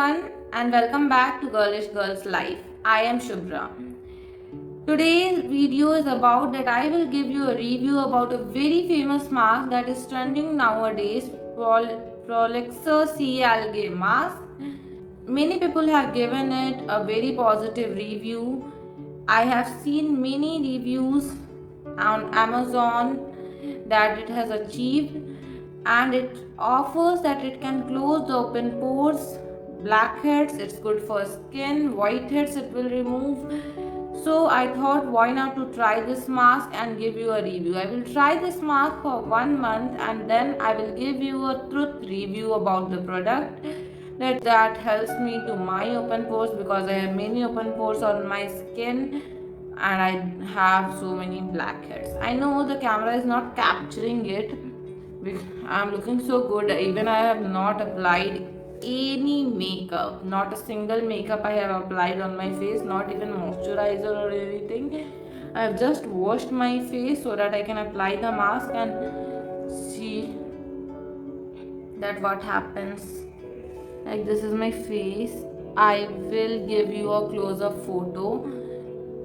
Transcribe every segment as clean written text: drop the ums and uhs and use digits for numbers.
everyone, and welcome back to Girlish Girls Life. I am Shubhra. Today's video is about that I will give you a review about a very famous mask that is trending nowadays, Prolixer Sea Algae mask. Many people have given it a very positive review. I have seen many reviews on Amazon that it has achieved, and it offers that it can close the open pores, blackheads, it's good for skin, whiteheads it will remove. So I thought why not to try this mask and give you a review. I will try this mask for 1 month and then I will give you a truth review about the product that helps me to my open pores, because I have many open pores on my skin and I have so many blackheads. I know the camera is not capturing it. I'm looking so good. Even I have not applied any makeup. Not a single makeup I have applied on my face, not even moisturizer or anything. I have just washed my face so that I can apply the mask and see that what happens. Like, this is my face. I will give you a close-up photo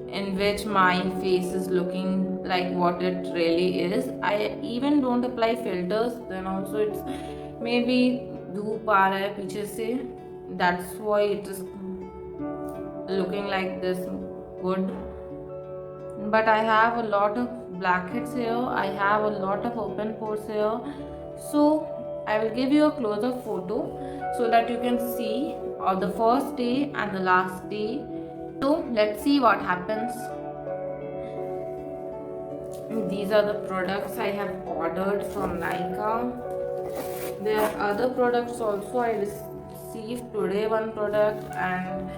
in which my face is looking like what it really is. I even don't apply filters, then also it's maybe धूप आ रहा है पीछे से, that's why it is looking like this good. But I have a lot of blackheads here, I have a lot of open pores here, so I will give you a close-up photo so that you can see of the first day and the last day. So let's see what happens. These are the products I have ordered from Nykaa. There are other products also. I received today one product and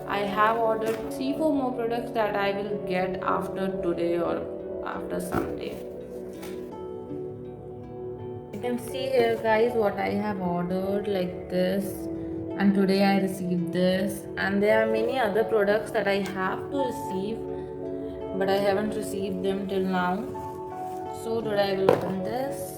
I have ordered 3-4 more products that I will get after today or after Sunday. You can see here guys what I have ordered, like this, and today I received this, and there are many other products that I have to receive but I haven't received them till now. So today I will open this.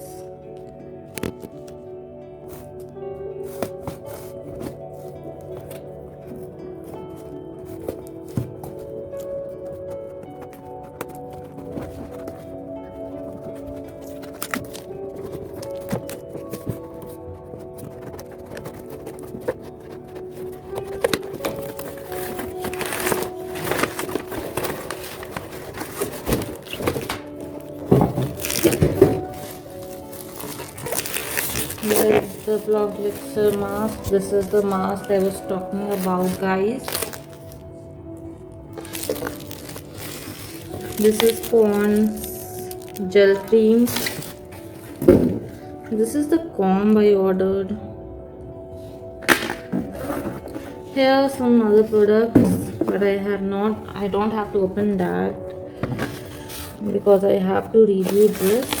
Here is the Prolixer mask. This is the mask I was talking about, guys. This is Pond's gel cream. This is the comb I ordered. Here are some other products, but I don't have to open that because I have to review this.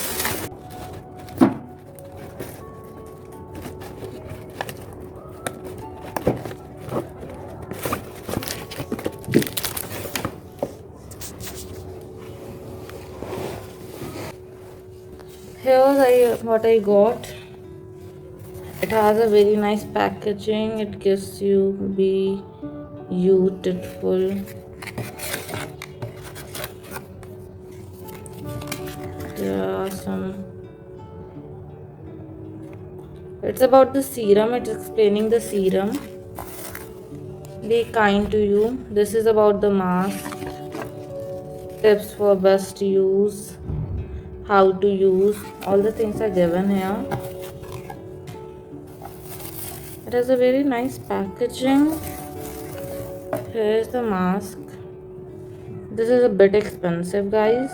Here's what I got. It has a very nice packaging. It gives you be beautiful. There are some. It's about the serum. It's explaining the serum. Be kind to you. This is about the mask. Tips for best use. How to use. All the things are given here. It has a very nice packaging. Here is the mask. This is a bit expensive, guys.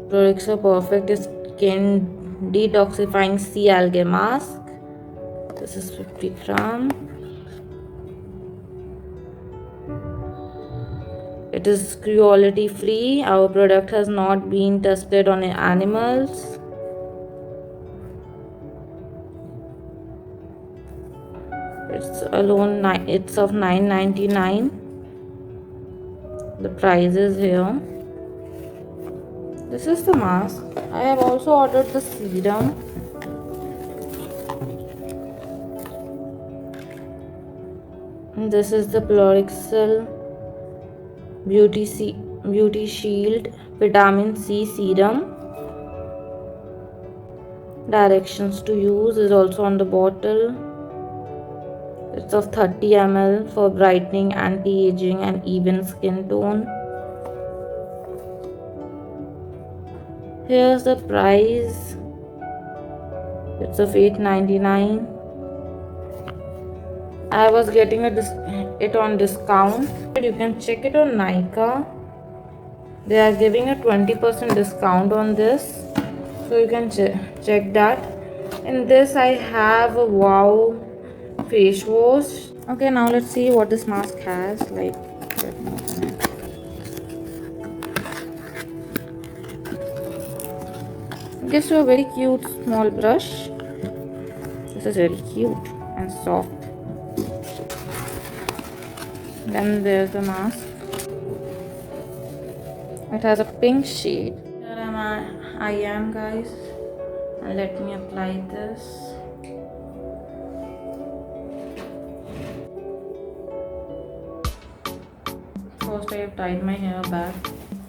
Prolixer Perfect Skin Detoxifying Sea Algae Mask. This is 50 gram. It is cruelty free. Our product has not been tested on animals. It's of $9.99. The price is here. This is the mask. I have also ordered the serum. This is the Plorixel Beauty Shield Vitamin C Serum. Directions to use is also on the bottle. It's of 30 ml for brightening, anti-aging and even skin tone. Here's the price. It's of $8.99. I was getting it on discount. You can check it on Nykaa. They are giving a 20% discount on this, so you can check that. In this I have a Wow face wash. Okay, now let's see what this mask has. Like, let me open it. It gives you a very cute small brush. This is very cute and soft. Then there's the mask. It has a pink shade. Here I am, guys, and let me apply this. First I have tied my hair back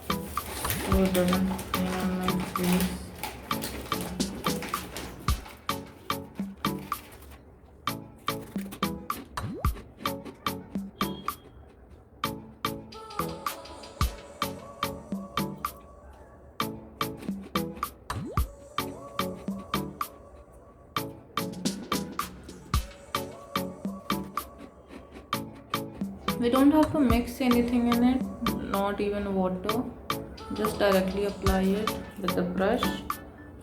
so it doesn't stain on my face. We don't have to mix anything in it, not even water. Just directly apply it with the brush,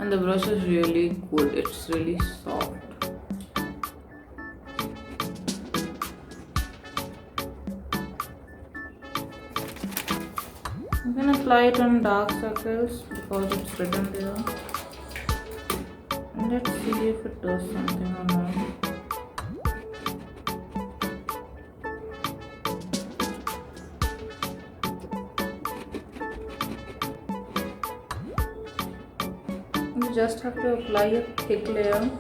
and the brush is really good. It's really soft. You can apply it on dark circles because it's written there. Let's see if it does something or not. You just have to apply a thick layer.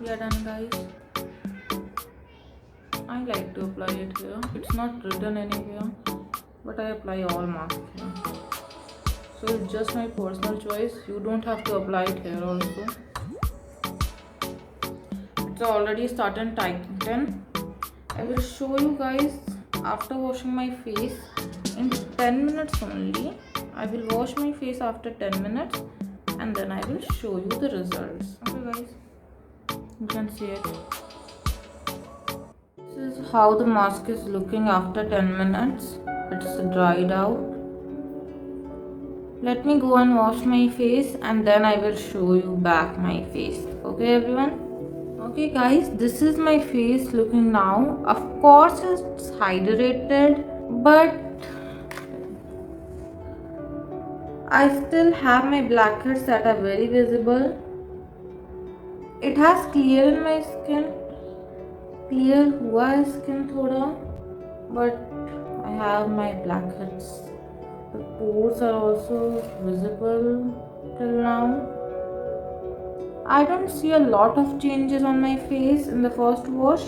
We are done, guys. I like to apply it here. It's not written anywhere, but I apply all masks here. So it's just my personal choice. You don't have to apply it here also. It's already started tighten. I will show you guys after washing my face in 10 minutes only. I will wash my face after 10 minutes and then I will show you the results. Okay guys, you can see it. This is how the mask is looking after 10 minutes. It's dried out. Let me go and wash my face and then I will show you back my face. Okay everyone? Okay guys, this is my face looking now. Of course it's hydrated, but I still have my blackheads that are very visible. It has clear in my skin, clear हुआ है skin थोड़ा, but I have my blackheads. The pores are also visible till now. I don't see a lot of changes on my face in the first wash.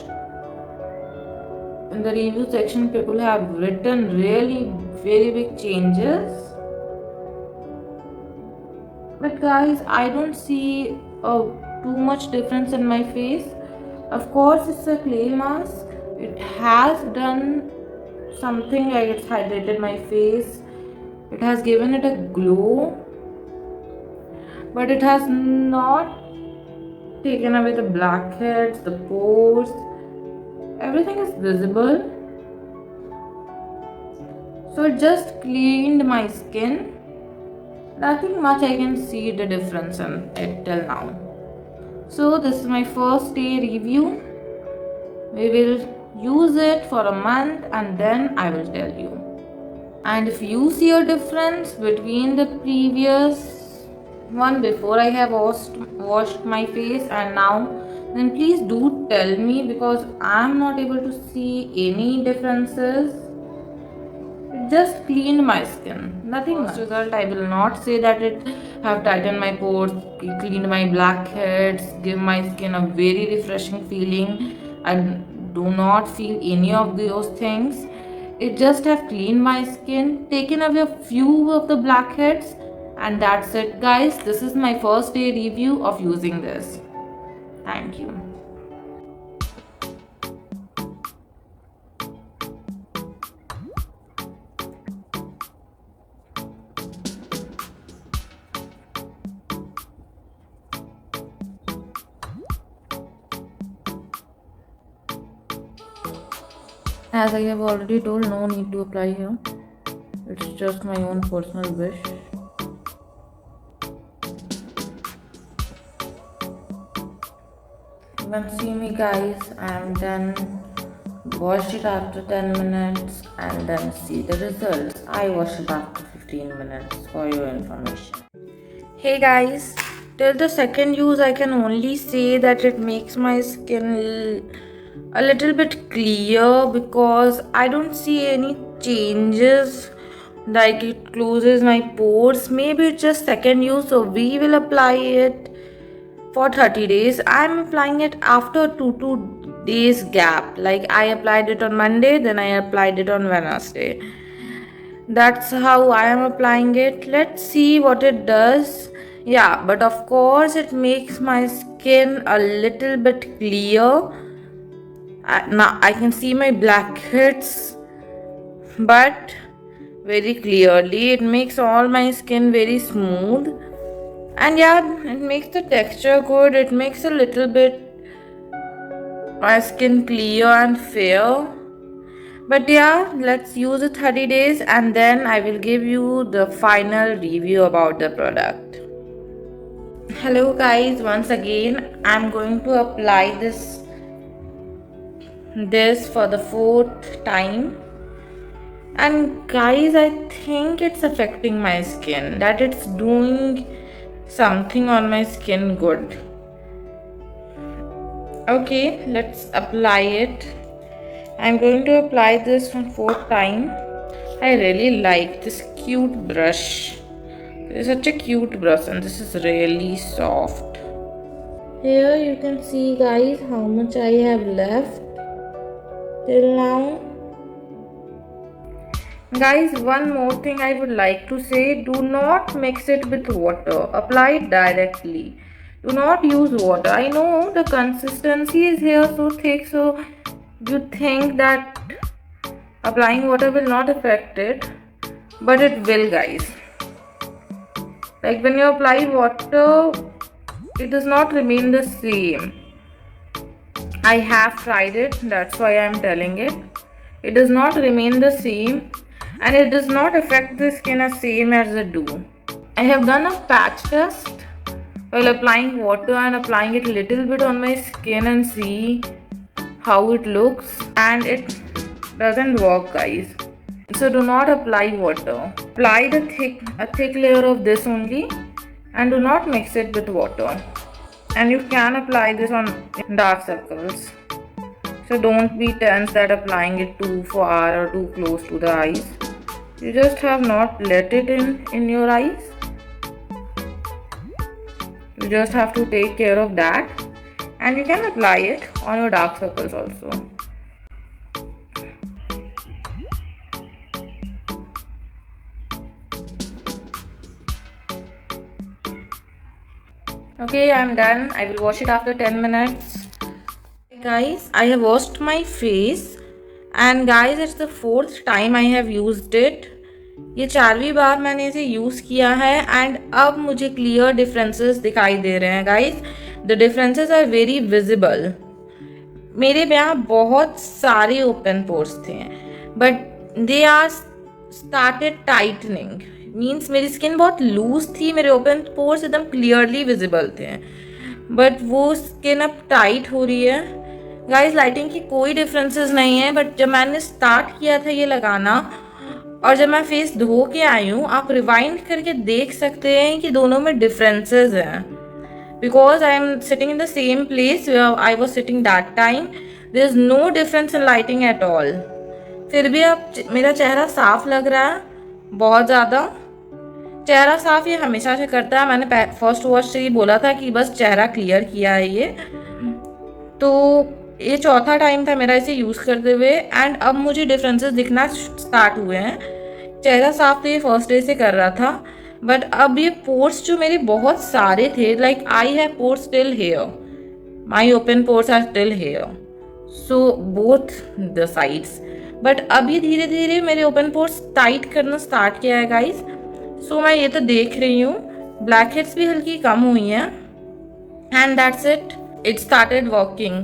In the review section, people have written really very big changes. But guys, I don't see too much difference in my face. Of course, it's a clay mask. It has done something, like it's hydrated my face. It has given it a glow. But it has not taken away the blackheads, the pores. Everything is visible. So it just cleaned my skin. Nothing much I can see the difference in it till now. So this is my first day review. We will use it for a month and then I will tell you. And if you see a difference between the previous one before I have washed my face and now, then please do tell me, because I am not able to see any differences. It just cleaned my skin. Nothing much. Result, I will not say that it have tightened my pores, cleaned my blackheads, give my skin a very refreshing feeling. I do not feel any of those things. It just have cleaned my skin, taken away a few of the blackheads, and that's it, guys. This is my first day review of using this. Thank you. As I have already told, no need to apply here. It's just my own personal wish. Even see me, guys, I am done. Washed it after 10 minutes and then see the results. I washed it after 15 minutes for your information. Hey guys, till the second use I can only say that it makes my skin a little bit clear because I don't see any changes, like it closes my pores. Maybe it's just second use, so we will apply it for 30 days. I'm applying it after 2 days gap. Like I applied it on Monday, then I applied it on Wednesday. That's how I am applying it. Let's see what it does. Yeah, but of course it makes my skin a little bit clear. Now I can see my blackheads, but very clearly. It makes all my skin very smooth, and yeah, it makes the texture good. It makes a little bit my skin clear and fair. But yeah, let's use it 30 days and then I will give you the final review about the product. Hello guys, once again I'm going to apply this for the 4th time. And guys, I think it's affecting my skin, that it's doing something on my skin good. Okay, let's apply it. I'm going to apply this one 4th time. I really like this cute brush. It's such a cute brush and this is really soft. Here you can see guys how much I have left till now. Guys, one more thing I would like to say, do not mix it with water. Apply it directly. Do not use water. I know the consistency is here so thick, so you think that applying water will not affect it, but it will, guys. Like when you apply water, it does not remain the same. I have tried it, that's why I am telling it. It does not remain the same and it does not affect the skin as same as the dew. I have done a patch test while applying water and applying it a little bit on my skin and see how it looks, and it doesn't work, guys. So do not apply water. Apply a thick layer of this only and do not mix it with water. And you can apply this on dark circles. So don't be tense that applying it too far or too close to the eyes. You just have not let it in your eyes. You just have to take care of that. And you can apply it on your dark circles also. Okay, I'm done. I will wash it after 10 minutes. Guys, I have washed my face and guys, it's the 4th time I have used it. ये 4वीं बार मैंने इसे use किया है and अब मुझे clear differences दिखाई दे रहे हैं guys. The differences are very visible. मेरे यहाँ बहुत सारे ओपन पोर्स थे but they are started tightening. Means मेरी स्किन बहुत लूज थी, मेरे ओपन पोर्स एकदम क्लियरली विजिबल थे, बट वो स्किन अब टाइट हो रही है. गाइस, लाइटिंग की कोई डिफरेंसेस नहीं है, बट जब मैंने स्टार्ट किया था ये लगाना और जब मैं फेस धो के आई हूँ, आप रिवाइंड करके देख सकते हैं कि दोनों में डिफरेंसेस हैं. Because I am sitting in the same place I was sitting that time. There is no difference in lighting at all. फिर भी अब मेरा चेहरा साफ लग रहा है बहुत ज़्यादा। चेहरा साफ ये हमेशा से करता है, मैंने फर्स्ट वॉश से ही बोला था कि बस चेहरा क्लियर किया है ये। तो ये चौथा टाइम था मेरा इसे यूज़ करते हुए, एंड अब मुझे डिफरेंसेस दिखना स्टार्ट हुए हैं। चेहरा साफ तो ये फर्स्ट डे से कर रहा था, बट अब ये पोर्स जो मेरे बहुत सारे थे, like I have pores still here, my open pores are still here, so both the sides. But अभी धीरे धीरे मेरे ओपन पोर्स टाइट करना स्टार्ट किया है गाइस। सो मैं ये तो देख रही हूँ, ब्लैक हेड्स भी हल्की कम हुई हैं, and that's it, it started working.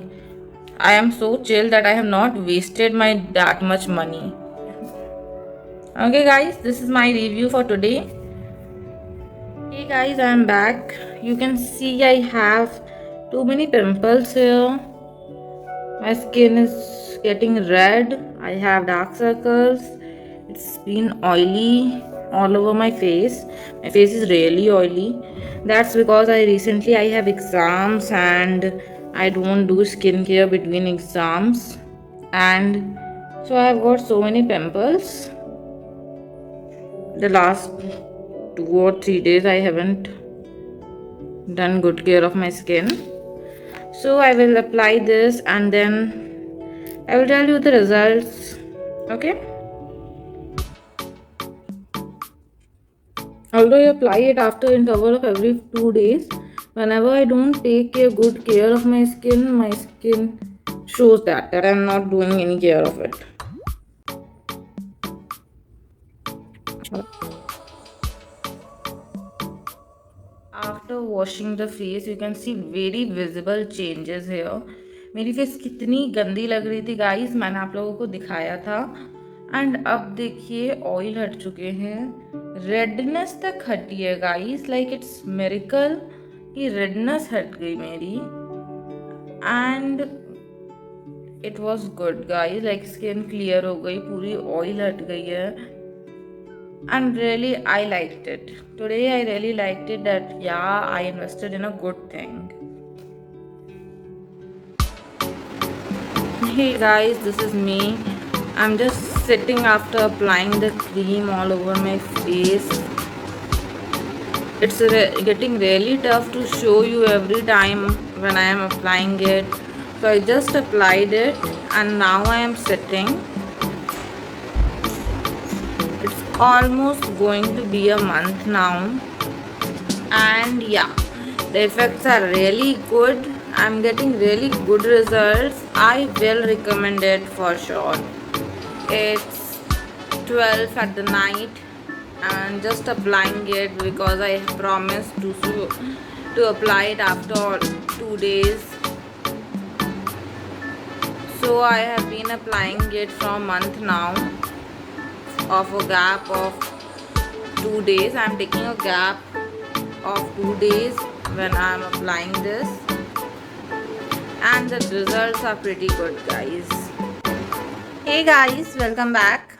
I am so chill that I have not wasted my that much money. Okay guys, this is my review for today. Hey guys, I am back. You can see I have too many pimples here. My skin is getting red. I have dark circles. It's been oily all over my face. My face is really oily. That's because I have exams and I don't do skincare between exams, and so I have got so many pimples. The last 2 or 3 days I haven't done good care of my skin. So I will apply this and then I will tell you the results. Okay? Although I apply it after interval of every 2 days, whenever I don't take good care of my skin shows that I'm not doing any care of it. After washing the face, you can see very visible changes here. मेरी face कितनी गंदी लग रही थी guys, मैंने आप लोगों को दिखाया था, एंड अब देखिए ऑयल हट चुके हैं, रेडनेस तक हटी है गाइस, लाइक इट्स मिरेकल कि रेडनेस हट गई मेरी, and it was good guys, like skin clear हो गई, पूरी ऑयल हट गई है, and really I liked it. Today I really liked it that yeah, I invested in a good thing. Hey guys, this is me. I'm just sitting after applying the cream all over my face. It's getting really tough to show you every time when I am applying it. So I just applied it and now I am sitting. Almost going to be a month now, and yeah, the effects are really good. I'm getting really good results. I will recommend it for sure. It's 12 at the night and just applying it because I promised to apply it after 2 days. So I have been applying it for a month now, of a gap of 2 days. I'm taking a gap of 2 days when I'm applying this, and the results are pretty good guys. Hey guys, welcome back.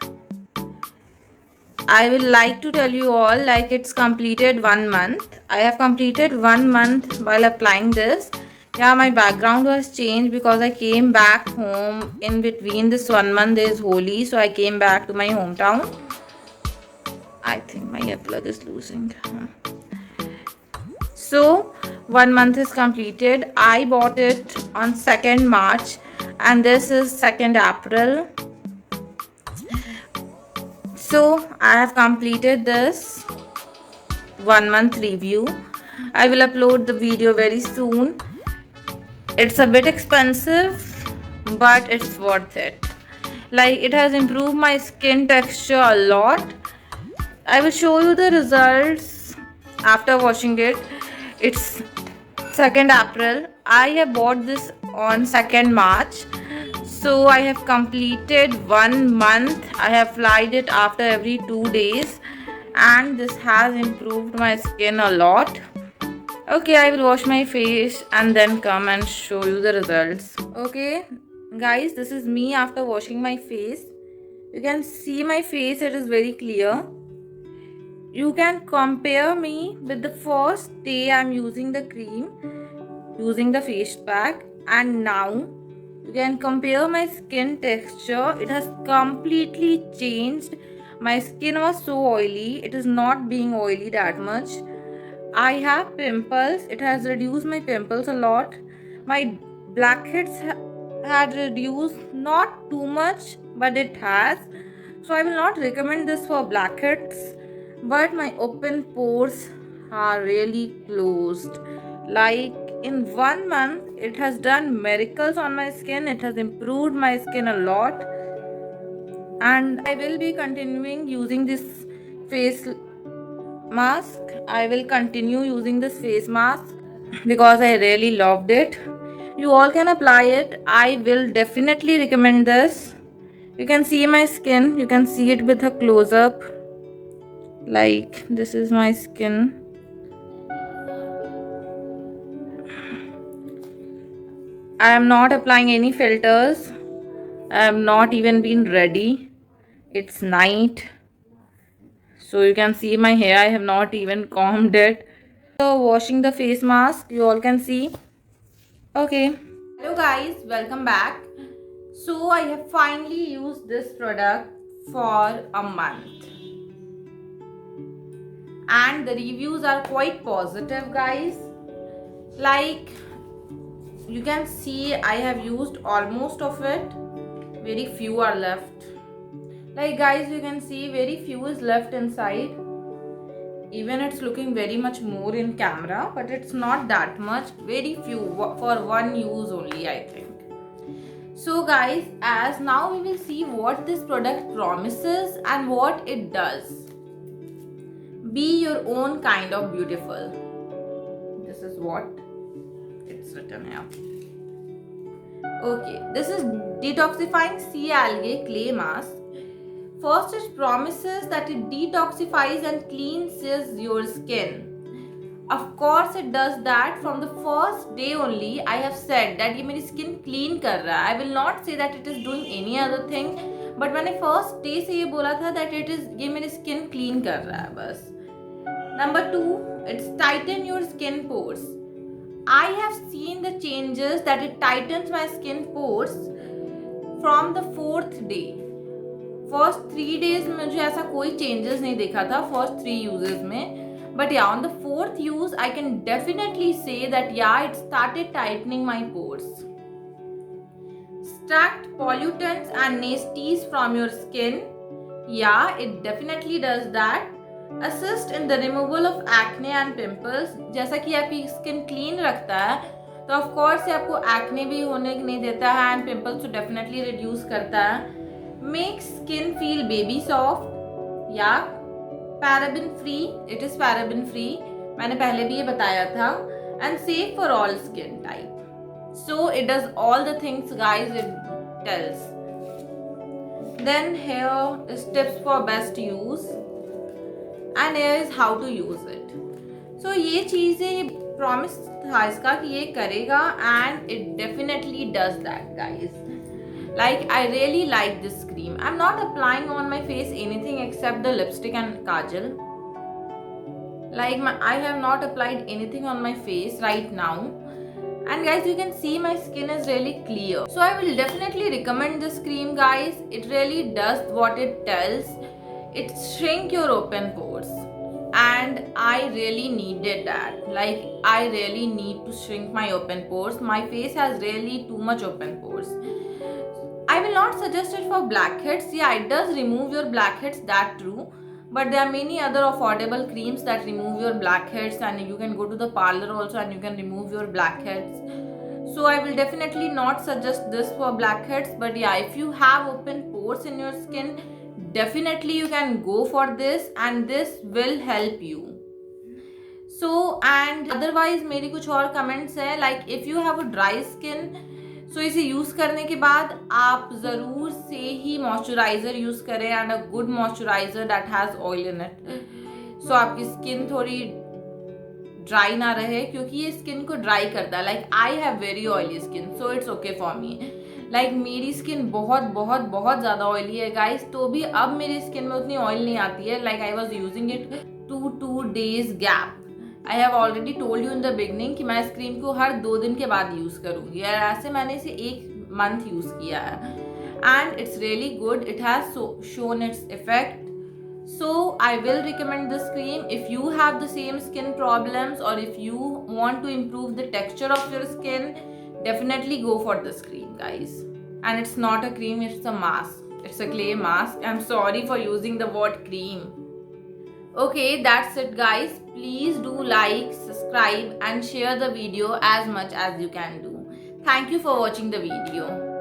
I will like to tell you all, like, it's completed 1 month. I have completed 1 month while applying this. Yeah, my background was changed because I came back home in between this 1 month is Holi, so I came back to my hometown. I think my earplug is losing. So 1 month is completed. I bought it on 2nd March and this is 2nd April. So I have completed this 1 month review. I will upload the video very soon. It's a bit expensive, but it's worth it. Like, it has improved my skin texture a lot. I will show you the results after washing it. It's 2nd April. I have bought this on 2nd March. So I have completed 1 month. I have applied it after every 2 days and this has improved my skin a lot. Okay, I will wash my face and then come and show you the results. Okay, guys, this is me after washing my face. You can see my face, it is very clear. You can compare me with the first day I'm using the cream, using the face pack, and now You can compare my skin texture. It has completely changed. My skin was so oily. It is not being oily that much. I have pimples. It has reduced my pimples a lot. My blackheads had reduced, not too much, but it has. So I will not recommend this for blackheads, but my open pores are really closed. Like in 1 month, it has done miracles on my skin. It has improved my skin a lot, and I will be continuing using this face mask. I will continue using this face mask because I really loved it. You all can apply it. I will definitely recommend this. You can see my skin. You can see it with a close up. Like this is my skin. I am not applying any filters. I am not even been ready. It's night. So you can see my hair. I have not even combed it. So washing the face mask, you all can see. Okay. Hello guys, welcome back. So I have finally used this product for a month. And the reviews are quite positive, guys. Like you can see, I have used almost of it. Very few are left. Like guys, you can see very few is left inside. Even it's looking very much more in camera, but it's not that much. Very few for one use only, I think. So guys, as now we will see what this product promises and what it does. Be your own kind of beautiful. This is what it's written here. Okay, this is detoxifying sea algae clay mask. First, it promises that it detoxifies and cleanses your skin. Of course, it does that. From the first day only, I have said that ये मेरी skin clean कर रहा है. I will not say that it is doing any other thing. But मैंने first day से ये बोला था that ये मेरी skin clean कर रहा है बस. Number 2, it's tighten your skin pores. I have seen the changes that it tightens my skin pores from the 4th day. First 3 days में मुझे ऐसा कोई चेंजेस नहीं देखा था फर्स्ट 3 यूजेस में, but yeah on the 4th use I can definitely say that yeah it started tightening my pores. Extract pollutants and nasties from your skin. Yeah, it definitely does that. Assist in the removal of acne and pimples. जैसा कि आपकी skin clean रखता है तो of course आपको acne भी होने नहीं देता है एंड पिंपल्स तो डेफिनेटली रिड्यूस करता है. Make skin feel baby soft. Yeah, paraben free. It is paraben free. मैंने पहले भी ये बताया था. And safe for all skin type. So it does all the things, guys. It tells. Then here is tips for best use. And here is how to use it. So ये चीज़ें promise था इसका कि ये करेगा and it definitely does that, guys. Like I really like this cream. I'm not applying on my face anything except the lipstick and kajal. Like I have not applied anything on my face right now. And guys, you can see my skin is really clear. So I will definitely recommend this cream, guys. It really does what it tells. It shrink your open pores. And I really needed that. Like I really need to shrink my open pores. My face has really too much open pores. I will not suggest it for blackheads. Yeah, it does remove your blackheads, that true. But there are many other affordable creams that remove your blackheads, and you can go to the parlor also and you can remove your blackheads. So I will definitely not suggest this for blackheads. But yeah, if you have open pores in your skin, definitely you can go for this and this will help you. So and otherwise मेरी कुछ और comments है. Like if you have a dry skin, सो इसे use करने के बाद आप ज़रूर से ही मॉइस्चराइज़र यूज़ करें and a good moisturiser that has oil in it. So आपकी स्किन थोड़ी ड्राई ना रहे क्योंकि ये स्किन को ड्राई करता है. Like I have very oily skin so it's okay for me. Like मेरी स्किन बहुत बहुत बहुत ज़्यादा ऑयली है गाइस, तो भी अब मेरी स्किन में उतनी ऑयल नहीं आती है. Like I was using it 2 days gap. I have already told you in the beginning कि मैं इस क्रीम को हर 2 दिन के बाद यूज़ करूँगी और ऐसे मैंने इसे 1 month यूज़ किया है and it's really good. It has shown its effect. So I will recommend this cream if you have the same skin problems or if you want to improve the texture of your skin. Definitely go for this cream, guys. And it's not a cream, it's a mask. It's a clay mask. I'm sorry for using the word cream. Okay, that's it, guys. Please do like, subscribe and share the video as much as you can do. Thank you for watching the video.